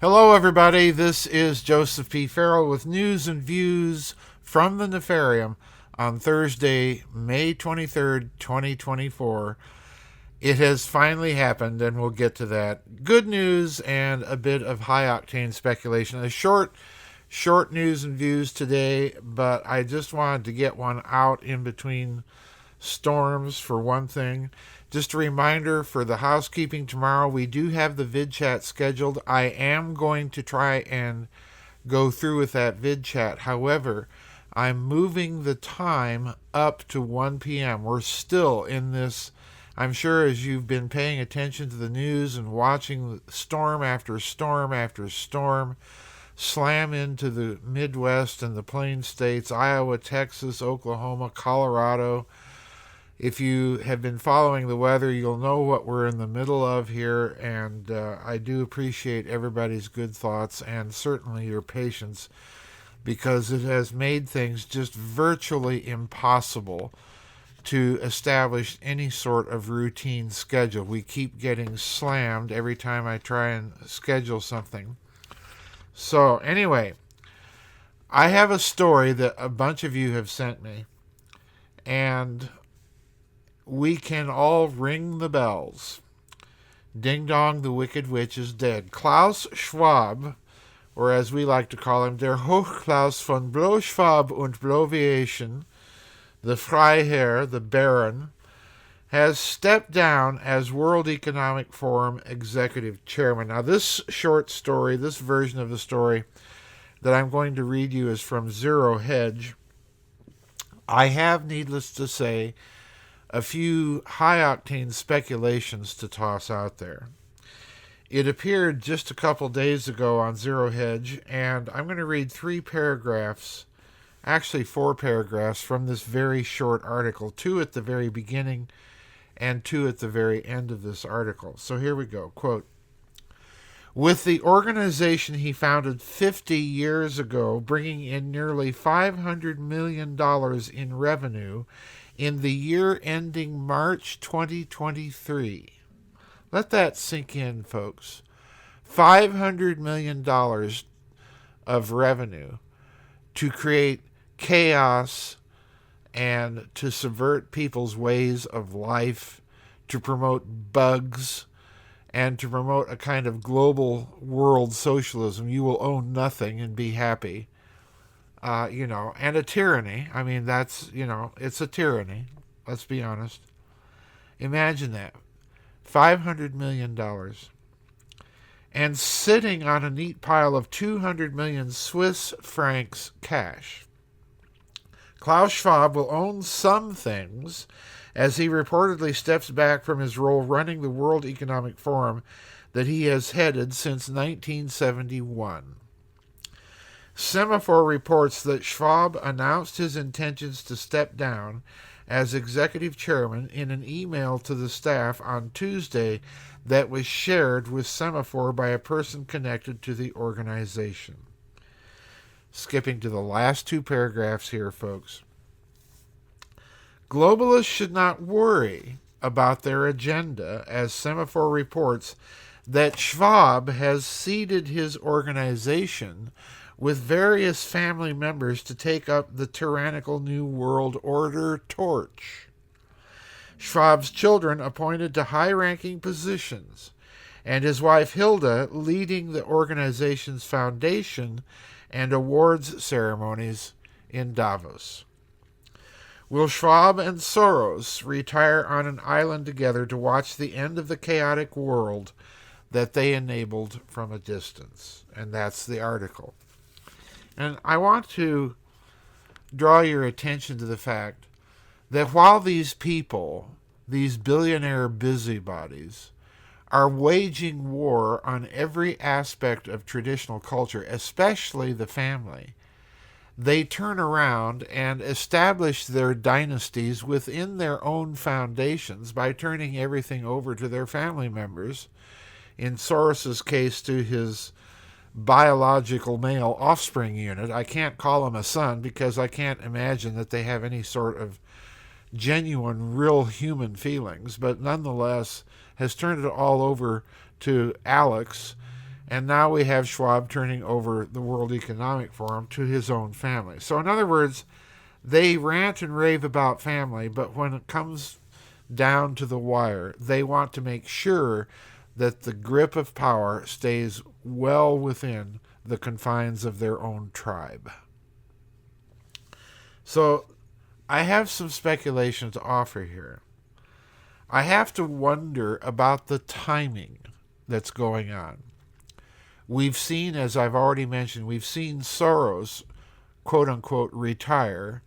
Hello, everybody. This is Joseph P. Farrell with news and views from the Nefarium on Thursday, May 23rd, 2024. It has finally happened, and we'll get to that. Good news and a bit of high-octane speculation. A short news and views today, but I just wanted to get one out in between storms for one thing. Just a reminder for the housekeeping tomorrow, we do have the vid chat scheduled. I am going to try and go through with that vid chat. However, I'm moving the time up to 1 p.m. We're still in this, I'm sure as you've been paying attention to the news and watching storm after storm after storm slam into the Midwest and the Plain States, Iowa, Texas, Oklahoma, Colorado. If you have been following the weather, you'll know what we're in the middle of here, and I do appreciate everybody's good thoughts and certainly your patience, because it has made things just virtually impossible to establish any sort of routine schedule. We keep getting slammed every time I try and schedule something. So anyway, I have a story that a bunch of you have sent me, and we can all ring the bells. Ding dong, the wicked witch is dead. Klaus Schwab, or as we like to call him, der Hochklaus von Blohschwab und Bloviation, the Freiherr, the Baron, has stepped down as World Economic Forum Executive Chairman. Now, this short story, this version of the story that I'm going to read you is from Zero Hedge. I have, needless to say, a few high-octane speculations to toss out there. It appeared just a couple days ago on Zero Hedge, and I'm going to read 3 paragraphs, actually 4 paragraphs from this very short article, 2 at the very beginning and 2 at the very end of this article. So here we go. Quote, with the organization he founded 50 years ago, bringing in nearly $500 million in revenue in the year ending March 2023. Let that sink in, folks. $500 million of revenue to create chaos and to subvert people's ways of life, to promote bugs, and to promote a kind of global world socialism. You will own nothing and be happy. And a tyranny. I mean, that's, it's a tyranny. Let's be honest. Imagine that. $500 million. And sitting on a neat pile of 200 million Swiss francs cash. Klaus Schwab will own some things as he reportedly steps back from his role running the World Economic Forum that he has headed since 1971. Semaphore reports that Schwab announced his intentions to step down as executive chairman in an email to the staff on Tuesday that was shared with Semaphore by a person connected to the organization. Skipping to the last 2 paragraphs here, folks. Globalists should not worry about their agenda, as Semaphore reports that Schwab has seeded his organization with various family members to take up the tyrannical New World Order torch. Schwab's children appointed to high-ranking positions, and his wife Hilda leading the organization's foundation and awards ceremonies in Davos. Will Schwab and Soros retire on an island together to watch the end of the chaotic world that they enabled from a distance? And that's the article. And I want to draw your attention to the fact that while these people, these billionaire busybodies, are waging war on every aspect of traditional culture, especially the family, they turn around and establish their dynasties within their own foundations by turning everything over to their family members. In Soros's case, to his biological male offspring unit. I can't call him a son because I can't imagine that they have any sort of genuine, real human feelings, but nonetheless has turned it all over to Alex And now we have Schwab turning over the World Economic Forum to his own family. So in other words, they rant and rave about family, but when it comes down to the wire, they want to make sure that the grip of power stays well within the confines of their own tribe. So I have some speculation to offer here. I have to wonder about the timing that's going on. We've seen, as I've already mentioned, we've seen Soros, quote-unquote, retire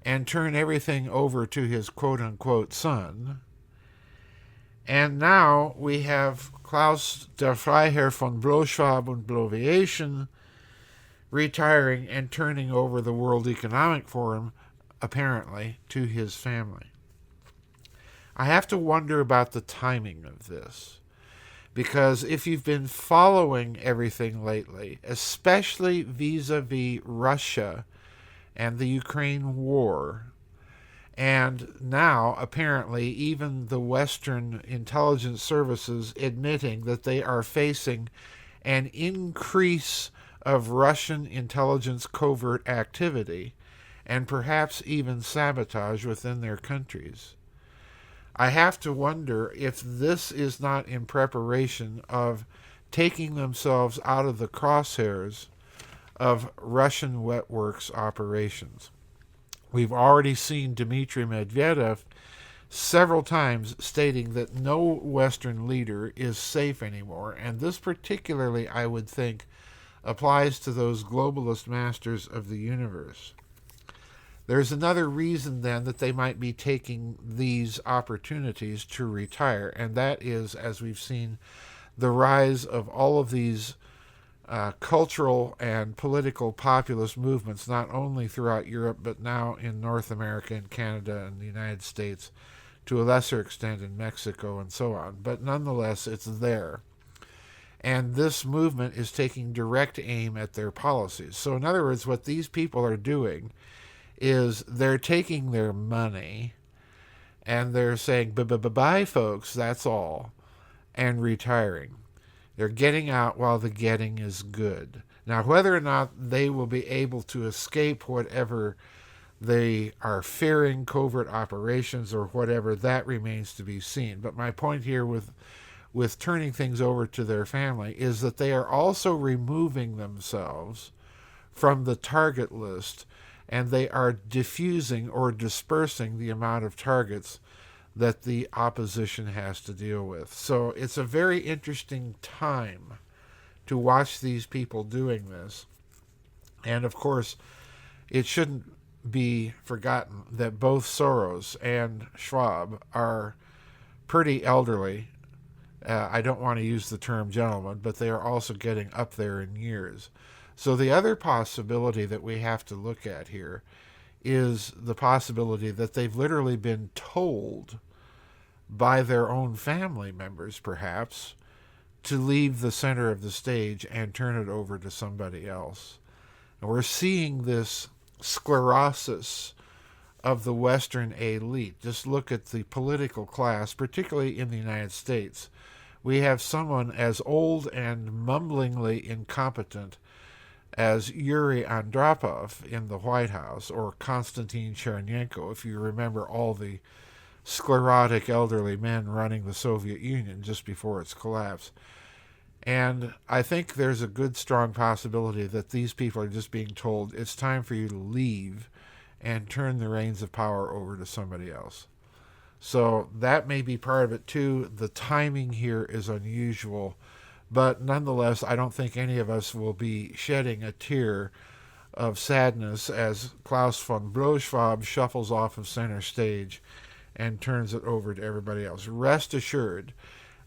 and turn everything over to his quote-unquote son. And now we have Klaus, der Freiherr von Blohschwab und Bloviation, retiring and turning over the World Economic Forum, apparently, to his family. I have to wonder about the timing of this. Because if you've been following everything lately, especially vis-a-vis Russia and the Ukraine war, and now apparently even the Western intelligence services admitting that they are facing an increase of Russian intelligence covert activity and perhaps even sabotage within their countries, I have to wonder if this is not in preparation of taking themselves out of the crosshairs of Russian wet works operations. We've already seen Dmitry Medvedev several times stating that no Western leader is safe anymore, and this particularly, I would think, applies to those globalist masters of the universe. There's another reason then that they might be taking these opportunities to retire, and that is, as we've seen, the rise of all of these cultural and political populist movements, not only throughout Europe, but now in North America and Canada and the United States, to a lesser extent in Mexico and so on. But nonetheless, it's there. And this movement is taking direct aim at their policies. So in other words, what these people are doing is they're taking their money and they're saying, bye folks, that's all, and retiring. They're getting out while the getting is good. Now, whether or not they will be able to escape whatever they are fearing, covert operations or whatever, that remains to be seen. But my point here with turning things over to their family is that they are also removing themselves from the target list, and they are diffusing or dispersing the amount of targets that the opposition has to deal with. So it's a very interesting time to watch these people doing this. And of course, it shouldn't be forgotten that both Soros and Schwab are pretty elderly. I don't want to use the term gentleman, but they are also getting up there in years. So the other possibility that we have to look at here is the possibility that they've literally been told by their own family members, perhaps, to leave the center of the stage and turn it over to somebody else. And we're seeing this sclerosis of the Western elite. Just look at the political class, particularly in the United States. We have someone as old and mumblingly incompetent as Yuri Andropov in the White House, or Konstantin Chernenko, if you remember all the sclerotic elderly men running the Soviet Union just before its collapse. And I think there's a good, strong possibility that these people are just being told it's time for you to leave and turn the reins of power over to somebody else. So that may be part of it too. The timing here is unusual, but nonetheless, I don't think any of us will be shedding a tear of sadness as Klaus von Blohschwab shuffles off of center stage and turns it over to everybody else. Rest assured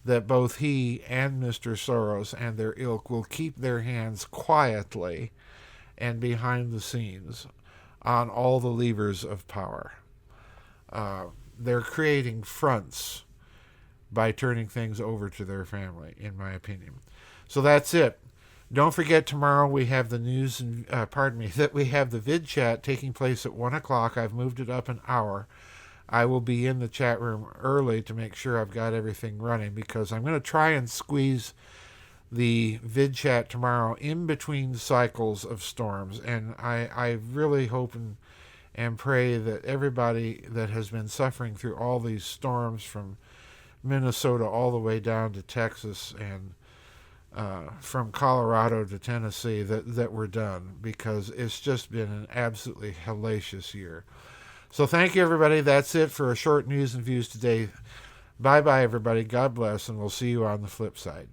that both he and Mr. Soros and their ilk will keep their hands quietly and behind the scenes on all the levers of power. They're creating fronts by turning things over to their family, in my opinion. So that's it. Don't forget, tomorrow we have the news, that we have the vid chat taking place at 1 o'clock. I've moved it up an hour. I will be in the chat room early to make sure I've got everything running, because I'm going to try and squeeze the vid chat tomorrow in between cycles of storms. And I really hope and pray that everybody that has been suffering through all these storms from Minnesota all the way down to Texas and from Colorado to Tennessee, that we're done, because it's just been an absolutely hellacious year. So thank you, everybody. That's it for a short news and views today. Bye-bye, everybody. God bless, and we'll see you on the flip side.